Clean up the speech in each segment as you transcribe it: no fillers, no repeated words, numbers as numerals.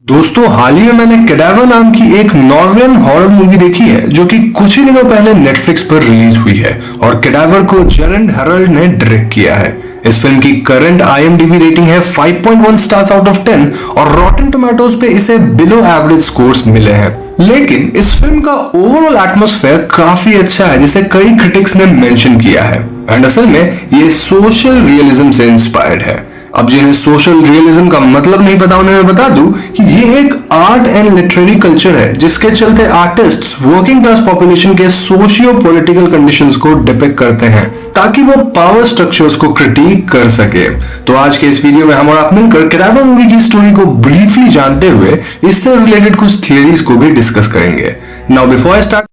दोस्तों हाल ही में मैंने कैडावर नाम की एक नॉर्वेजियन हॉरर मूवी देखी है जो कि कुछ ही दिनों पहले नेटफ्लिक्स पर रिलीज हुई है और कैडावर को जेरन हेरल्ड ने डायरेक्ट किया है। इस फिल्म की करंट IMDb रेटिंग है 5.1 स्टार्स आउट ऑफ 10 और रॉटन टोमेटोज पे इसे बिलो एवरेज स्कोर्स मिले हैं। लेकिन इस फिल्म का ओवरऑल एटमॉस्फेयर काफी अच्छा है जिसे कई क्रिटिक्स ने मेंशन किया है एंड असल में ये सोशल रियलिज्म से इंस्पायर्ड है। अब जिन्हें सोशल रियलिज्म का मतलब नहीं पता उन्हें मैं बता दूं कि ये एक आर्ट एंड लिटरेरी कल्चर है जिसके चलते आर्टिस्ट्स वर्किंग क्लास पॉपुलेशन के सोशियो पॉलिटिकल कंडीशंस को डिपिक्ट करते हैं ताकि वो पावर स्ट्रक्चर्स को क्रिटिक कर सके। तो आज के इस वीडियो में हम और आप मिलकर कैडावर मूवी की स्टोरी को ब्रीफली जानते हुए इससे रिलेटेड कुछ थियरीज को भी डिस्कस करेंगे। नाउ बिफोर आई स्टार्ट,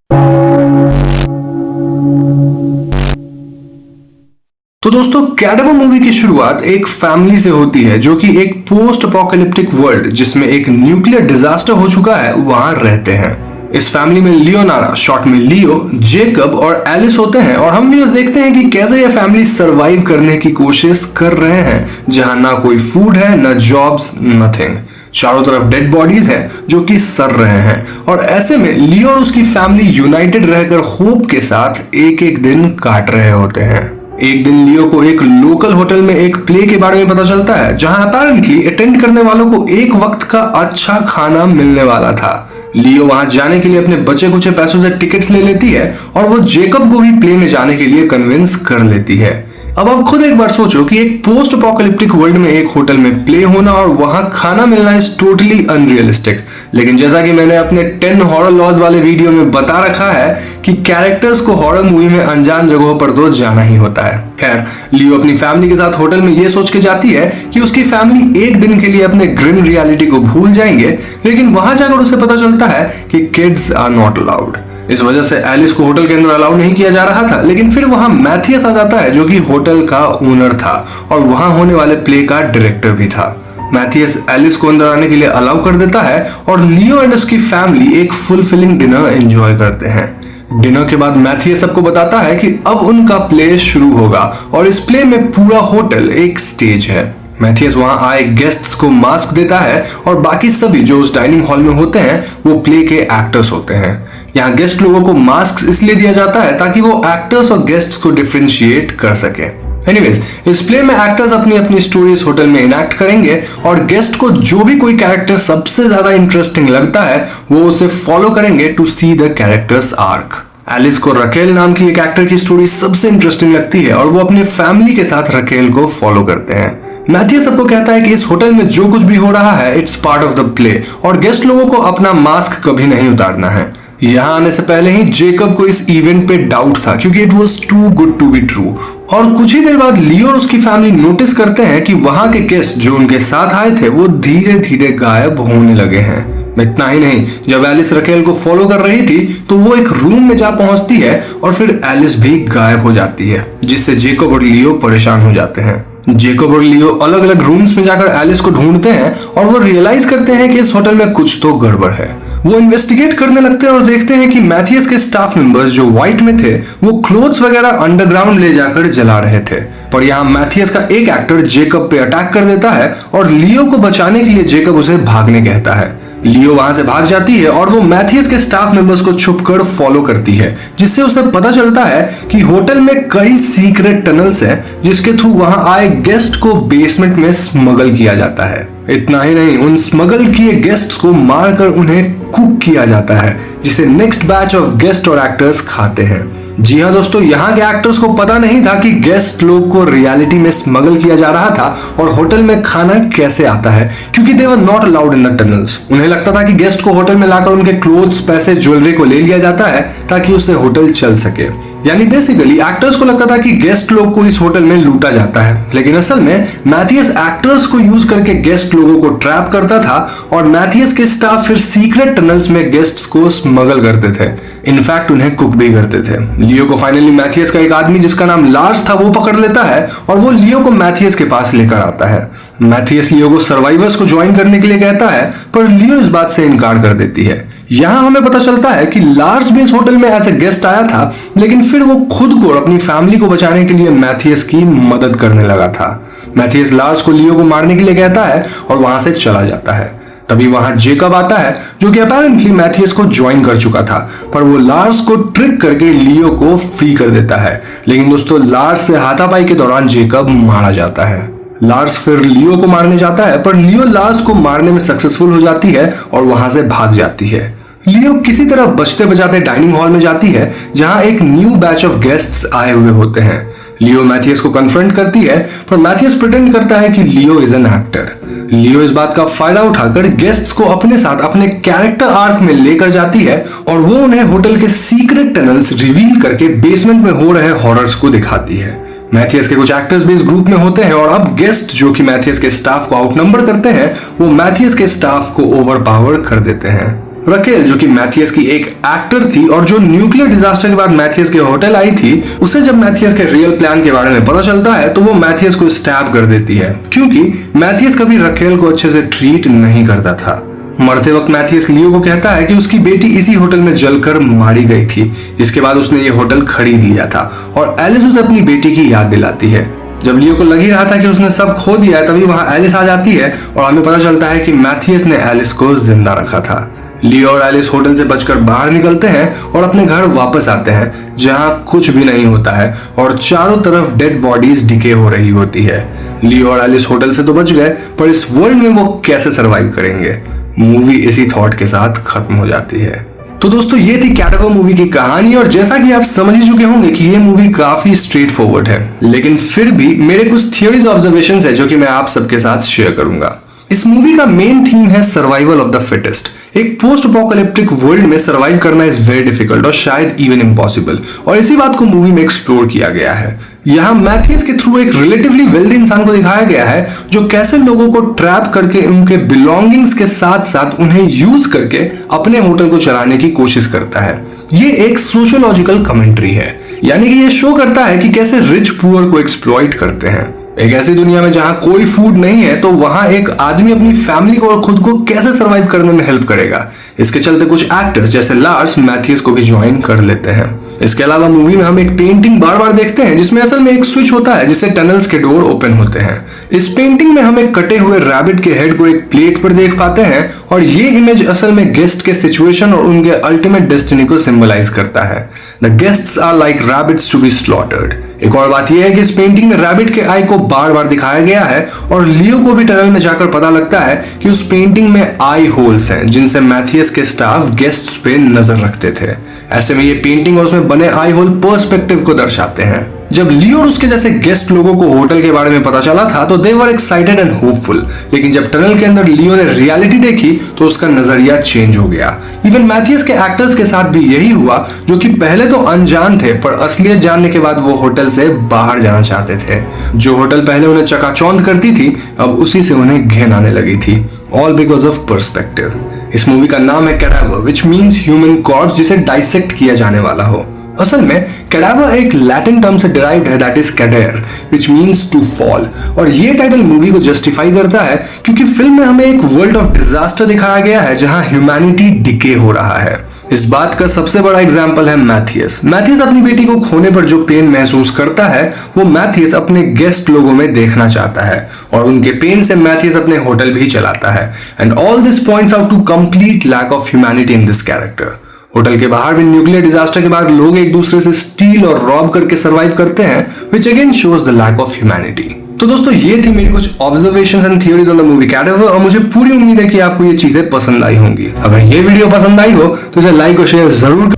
तो दोस्तों कैडावर मूवी की शुरुआत एक फैमिली से होती है जो कि एक पोस्ट अपोकैलिप्टिक वर्ल्ड जिसमें एक न्यूक्लियर डिजास्टर हो चुका है वहां रहते हैं। इस फैमिली में लियोनारा, शॉर्ट में लियो, जेकब और एलिस होते हैं और हम व्यूअर्स देखते हैं कि कैसे यह फैमिली सरवाइव करने की कोशिश कर रहे हैं जहां ना कोई फूड है, ना जॉब्स, नथिंग। चारों तरफ डेड बॉडीज हैं जो कि सड़ रहे हैं और ऐसे में लियो और उसकी फैमिली यूनाइटेड रहकर होप के साथ एक एक दिन काट रहे होते हैं। एक दिन लियो को एक लोकल होटल में एक प्ले के बारे में पता चलता है जहां अपेरेंटली अटेंड करने वालों को एक वक्त का अच्छा खाना मिलने वाला था। लियो वहां जाने के लिए अपने बचे कुछ पैसों से टिकट्स ले लेती है और वो जेकब को भी प्ले में जाने के लिए कन्विंस कर लेती है। अब आप खुद एक बार सोचो कि एक पोस्ट अपोकैलिप्टिक वर्ल्ड में एक होटल में प्ले होना और वहां खाना मिलना इज टोटली अनरियलिस्टिक। लेकिन जैसा कि मैंने अपने 10 हॉरर लॉज वाले वीडियो में बता रखा है कि कैरेक्टर्स को हॉरर मूवी में अनजान जगहों पर तो जाना ही होता है। खैर, लियो अपनी फैमिली के साथ होटल में ये सोच के जाती है कि उसकी फैमिली एक दिन के लिए अपने ग्रिम रियलिटी को भूल जाएंगे, लेकिन वहां जाकर उसे पता चलता है कि किड्स आर नॉट अलाउड। इस वजह से एलिस को होटल के अंदर अलाउ नहीं किया जा रहा था, लेकिन फिर वहां मैथियस आ जाता है जो कि होटल का ओनर था और वहां होने वाले प्ले का डायरेक्टर भी था। मैथियस एलिस को अंदर आने के लिए अलाउ कर देता है और लियो एंड उसकी फैमिली एक फुलफिलिंग डिनर एंजॉय करते हैं। डिनर के बाद मैथियस सबको बताता है कि अब उनका प्ले शुरू होगा और इस प्ले में पूरा होटल एक स्टेज है। मैथियस वहां आए गेस्ट्स को मास्क देता है और बाकी सभी जो उस डाइनिंग हॉल में होते हैं वो प्ले के एक्टर्स होते हैं। यहाँ गेस्ट लोगों को मास्क इसलिए दिया जाता है ताकि वो एक्टर्स और गेस्ट्स को डिफरेंशिएट कर सके। एनीवेज, इस प्ले में एक्टर्स अपनी अपनी स्टोरी इस होटल में इनैक्ट करेंगे और गेस्ट को जो भी कोई कैरेक्टर सबसे ज्यादा इंटरेस्टिंग लगता है वो उसे फॉलो करेंगे to see the characters arc. Alice को रकेल नाम की एक एक्टर की स्टोरी सबसे इंटरेस्टिंग लगती है और वो अपने फैमिली के साथ रकेल को फॉलो करते हैं। मैथियस सबको कहता है कि इस होटल में जो कुछ भी हो रहा है it's part of the play और गेस्ट लोगों को अपना मास्क कभी नहीं उतारना है। यहाँ आने से पहले ही जेकब को इस इवेंट पे डाउट था क्योंकि it was too good to be true और कुछ ही देर बाद लियो और उसकी फैमिली नोटिस करते हैं कि वहां के गेस्ट जो उनके साथ आए थे वो धीरे धीरे गायब होने लगे हैं। इतना ही नहीं, जब एलिस रकेल को फॉलो कर रही थी तो वो एक रूम में जा पहुंचती है और फिर एलिस भी गायब हो जाती है जिससे जेकब और लियो परेशान हो जाते हैं। जेकब और लियो अलग अलग रूम्स में जाकर एलिस को ढूंढते हैं और वो रियलाइज करते हैं कि इस होटल में कुछ तो गड़बड़ है। वो इन्वेस्टिगेट करने लगते हैं और देखते हैं कि मैथियस के स्टाफ मेंबर्स जो व्हाइट में थे वो क्लोथ्स वगैरह अंडरग्राउंड ले जाकर जला रहे थे। पर यहाँ मैथियस का एक एक्टर जेकब पे अटैक कर देता है और लियो को बचाने के लिए जेकब उसे भागने कहता है। लियो वहां से भाग जाती है और वो मैथियस के स्टाफ मेंबर्स को छुपकर फॉलो करती है जिससे उसे पता चलता है कि होटल में कई सीक्रेट टनल्स हैं जिसके थ्रू वहां आए गेस्ट को बेसमेंट में स्मगल किया जाता है। इतना ही नहीं, उन स्मगल किए गेस्ट्स को मारकर उन्हें कुक किया जाता है जिसे नेक्स्ट बैच ऑफ गेस्ट और एक्टर्स खाते हैं। जी हाँ दोस्तों, यहाँ के एक्टर्स को पता नहीं था कि गेस्ट लोग को रियलिटी में स्मगल किया जा रहा था और होटल में खाना कैसे आता है क्योंकि they were not allowed in the tunnels. उन्हें लगता था कि गेस्ट को होटल में लाकर उनके क्लोथ्स, पैसे, ज्वेलरी को ले लिया जाता है ताकि उससे होटल चल सके। यानी बेसिकली एक्टर्स को लगता था कि गेस्ट लोग को इस होटल में लूटा जाता है, लेकिन असल में मैथियस एक्टर्स को यूज करके गेस्ट लोगों को ट्रैप करता था और मैथियस के स्टाफ फिर सीक्रेट टनल्स में गेस्ट्स को स्मगल करते थे। इनफैक्ट उन्हें कुक भी करते थे। लियो को फाइनली मैथियस का एक आदमी जिसका नाम लार्स था वो पकड़ लेता है और वो लियो को मैथियस के पास लेकर आता है। मैथियस लियो को सर्वाइवर्स को ज्वाइन करने के लिए कहता है पर लियो इस बात से इनकार कर देती है। यहाँ हमें पता चलता है कि लार्स भी इस होटल में एज ए गेस्ट आया था, लेकिन फिर वो खुद को और अपनी फैमिली को बचाने के लिए मैथियस की मदद करने लगा था। मैथियस लार्स को लियो को मारने के लिए कहता है और वहां से चला जाता है। तभी वहां जेकब आता है जो कि अपेरेंटली मैथियस को ज्वाइन कर चुका था, पर वो लार्स को ट्रिक करके लियो को फ्री कर देता है। लेकिन दोस्तों लार्स से हाथापाई के दौरान जेकब मारा जाता है। लार्स फिर लियो को मारने जाता है, पर लियो लार्स को मारने में सक्सेसफुल हो जाती है और वहां से भाग जाती है। लियो किसी तरह बचते बचाते डाइनिंग हॉल में जाती है जहां एक न्यू बैच ऑफ गेस्ट्स आए हुए होते हैं। लियो मैथियस को कन्फ्रंट करती है, पर मैथियस प्रिटेंड करता है कि लियो इज एन एक्टर। लियो इस बात का फायदा उठाकर गेस्ट्स को अपने साथ अपने कैरेक्टर आर्क में लेकर जाती है और वो उन्हें होटल के सीक्रेट टनल्स रिवील करके बेसमेंट में हो रहे हॉरर्स को दिखाती है। मैथियस के कुछ एक्टर्स भी इस ग्रुप में होते हैं और अब गेस्ट जो कि मैथियस के स्टाफ को आउटनंबर करते हैं वो मैथियस के स्टाफ को ओवरपावर कर देते हैं। रकेल जो कि मैथियस की एक एक्टर थी और जो न्यूक्लियर डिजास्टर के बाद मैथियस के होटल आई थी, उसे जब मैथियस के रियल प्लान के बारे में पता चलता है तो वो मैथियस को स्टैब कर देती है, क्योंकि मैथियस कभी रकेल को अच्छे से ट्रीट नहीं करता था। मरते वक्त मैथियस लियो को कहता है कि उसकी बेटी इसी होटल में जलकर मारी गई थी, जिसके बाद उसने ये होटल खरीद लिया था और एलिस उसे अपनी बेटी की याद दिलाती है। जब लियो को लग ही रहा था कि उसने सब खो दिया है, तभी वहां एलिस आ जाती है और हमें पता चलता है कि मैथियस ने एलिस को जिंदा रखा था। लियो और एलिस होटल से बचकर बाहर निकलते हैं और अपने घर वापस आते हैं जहां कुछ भी नहीं होता है और चारों तरफ डेड बॉडीज डिके हो रही होती है। लियो और एलिस होटल से तो बच गए, पर इस वर्ल्ड में वो कैसे सरवाइव करेंगे? मूवी इसी थॉट के साथ खत्म हो जाती है। तो दोस्तों ये थी कैडावर मूवी की कहानी और जैसा कि आप समझ ही चुके होंगे कि ये मूवी काफी स्ट्रेट फॉरवर्ड है, लेकिन फिर भी मेरे कुछ थियोरीज ऑब्जर्वेशंस है जो कि मैं आप सबके साथ शेयर करूंगा। इस मूवी का मेन थीम है सर्वाइवल ऑफ द फिटेस्ट। एक पोस्ट अपोकैलिप्टिक वर्ल्ड में सर्वाइव करना इज वेरी डिफिकल्ट और शायद इवन इम्पॉसिबल, और इसी बात को मूवी में एक्सप्लोर किया गया है। यहाँ मैथियस के थ्रू एक रिलेटिवली वेल्दी इंसान को दिखाया गया है जो कैसे लोगों को ट्रैप करके उनके बिलोंगिंग्स के साथ साथ उन्हें यूज करके अपने होटल को चलाने की कोशिश करता है। ये एक सोशियोलॉजिकल कमेंट्री है, यानी कि ये शो करता है कि कैसे रिच पुअर को एक्सप्लॉइट करते हैं। एक ऐसी दुनिया में जहां कोई फूड नहीं है तो वहां एक आदमी अपनी फैमिली को और खुद को कैसे सरवाइव करने में हेल्प करेगा। इसके चलते कुछ एक्टर्स जैसे लार्स मैथियस को भी ज्वाइन कर लेते हैं। इसके अलावा मूवी में हम एक पेंटिंग बार बार देखते हैं जिसमें असल में एक स्विच होता है जिससे टनल्स के डोर ओपन होते हैं। इस पेंटिंग में हम एक कटे हुए रैबिट के हेड को एक प्लेट पर देख पाते हैं और ये इमेज असल में गेस्ट के सिचुएशन और उनके अल्टीमेट डेस्टिनी को सिंबलाइज करता है। The guests are like rabbits to be slaughtered. एक और बात यह है कि इस पेंटिंग में रैबिट के आई को बार बार दिखाया गया है और लियो को भी टनल में जाकर पता लगता है कि उस पेंटिंग में आई होल्स हैं जिनसे मैथियस के स्टाफ गेस्ट्स पे नजर रखते थे। ऐसे में ये पेंटिंग और उसमें बने आई होल पर्सपेक्टिव को दर्शाते हैं। जब लियो और उसके जैसे गेस्ट लोगों को होटल के बारे में पता चला था तो दे वर एक्साइटेड एंड होपफुल, लेकिन जब टनल के अंदर लियो ने रियलिटी देखी तो उसका नजरिया चेंज हो गया। इवन मैथियस के एक्टर्स के साथ भी यही हुआ, जो कि पहले तो अनजान थे पर असलियत जानने के बाद वो होटल से बाहर जाना चाहते थे। जो होटल पहले उन्हें चकाचौंध करती थी अब उसी से उन्हें घिन आने लगी थी, ऑल बिकॉज ऑफ पर्सपेक्टिव। इस मूवी का नाम है cadaver which means human corpse, जिसे डाइसेक्ट किया जाने वाला हो। असल में कैडावर एक लैटिन टर्म से डिराइव्ड है that is cadere which means to fall, और ये टाइटल मूवी को जस्टिफाई करता है क्योंकि फिल्म में हमें एक वर्ल्ड ऑफ डिजास्टर दिखाया गया है जहां ह्यूमैनिटी डिके हो रहा है। इस बात का सबसे बड़ा एग्जाम्पल है मैथियस। मैथियस अपनी बेटी को खोने पर जो पेन महसूस करता है वो मैथियस अपने गेस्ट लोगों में देखना चाहता है और उनके पेन से मैथियस अपने होटल भी चलाता है। And all this points out to complete lack of humanity in this character. Hotel के बाहर भी न्यूक्लियर डिजास्टर के बाद लोग एक दूसरे से स्टील और रॉब करके सरवाइव करते हैं, which again shows the lack of humanity। तो दोस्तों ये थी मेरी कुछ observations and theories on the movie cadaver और मुझे पूरी उम्मीद है कि आपको ये चीजें पसंद आई होंगी। अगर ये वीडियो पसंद आई हो तो इसे लाइक और शेयर जरूर